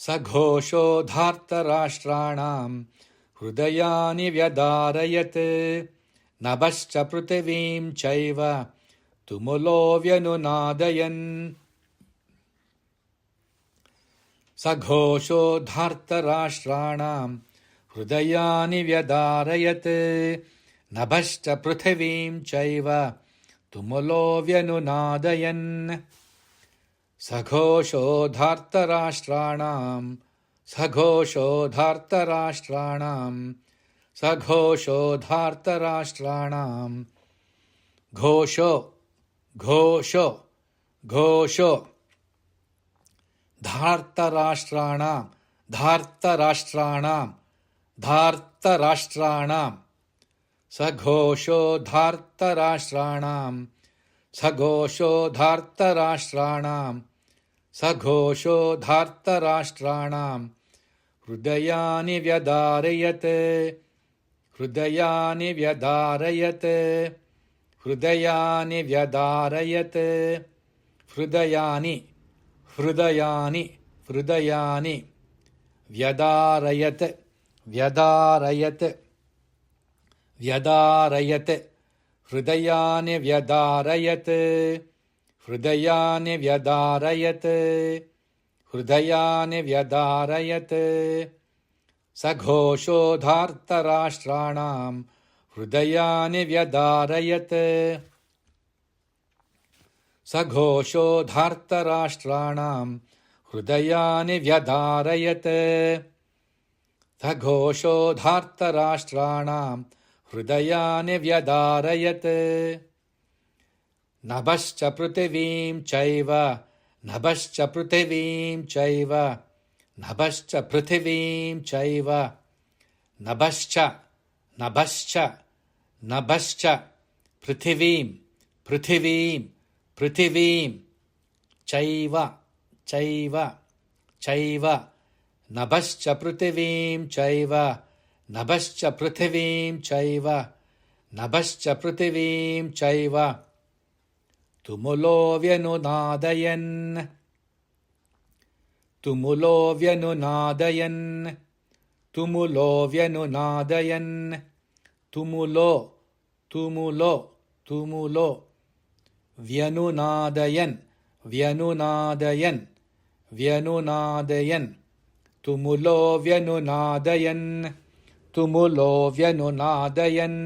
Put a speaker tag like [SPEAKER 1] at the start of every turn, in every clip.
[SPEAKER 1] सघोषो धार्तराष्ट्राणां हृदयानि व्यदारयत् नभश्च पृथिवीं चैव तुमुलो व्यनुनादयन् सघोषो धार्तराष्ट्राणां हृदयानि व्यदारयत् नभश्च पृथिवीं चैव तुमुलो व्यनुनादयन् सघोषो धार्तराष्ट्राणां सघोषो धार्तराष्ट्राणां सघोषो धार्तराष्ट्राणां घोषो घोषो घोषो धार्तराष्ट्राणां धार्तराष्ट्राणां धार्तराष्ट्राणां सघोषो धार्तराष्ट्राणां सघोषो धार्तराष्ट्राणां सघोषो धार्तराष्ट्राणां हृदयानि व्यदारयत् हृदयानि व्यदारयत् हृदयानि व्यदारयत् हृदयानि हृदयानि हृदयानि व्यदारयत् व्यदारयत् व्यदारयत् हृदयानि व्यदारयत् हृदयानि व्यदारयत् हृदयानि व्यदारयत् सघोषो धार्तराष्ट्राणां हृदयानि व्यदारयत् सघोषो धार्तराष्ट्राणां हृदयानि व्यदारयत् सघोषो धार्तराष्ट्राणां हृदयानि व्यदारयत् नभश्च पृथिवीं चैव नभश्च पृथिवीं चैव नभश्च पृथिवीं चैव नभश्च नभश्च नभश्च पृथिवीं पृथिवीं पृथिवीं चैव चैव चैव नभश्च पृथिवीं चैव नभश्च पृथिवीं चैव नभश्च पृथिवीं चैव तुमुलो व्यनुनादयन् तुमुलो व्यनुनादयन् तुमुलो व्यनुनादयन् तुमुलो तुमुलो तुमुलो व्यनुनादयन् व्यनुनादयन् व्यनुनादयन् तुमुलो व्यनुनादयन् तुमुलो व्यनुनादयन्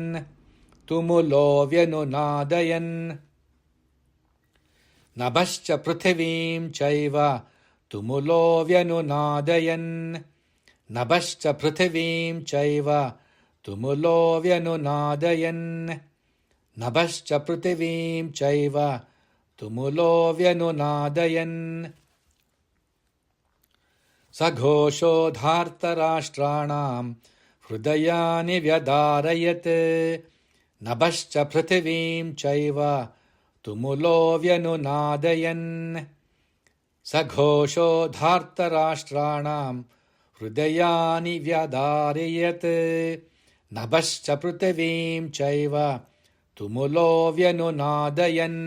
[SPEAKER 1] तुमुलो व्यनुनादयन् नभश्च पृथिवीं चैव तुमुलो व्यनुनादयन् नभश्च पृथिवीं चैव तुमुलो व्यनुनादयन् नभश्च पृथिवीं चैव तुमुलो व्यनुनादयन् सघोषो धार्तराष्ट्राणां हृदयानि व्यदारयत् नभश्च पृथिवीं चैव तुमुलो व्यनुनादयन् सघोषो धार्तराष्ट्राणां हृदयानि व्यदारयत् नभश्च पृथिवीं चैव तुमुलो व्यनुनादयन्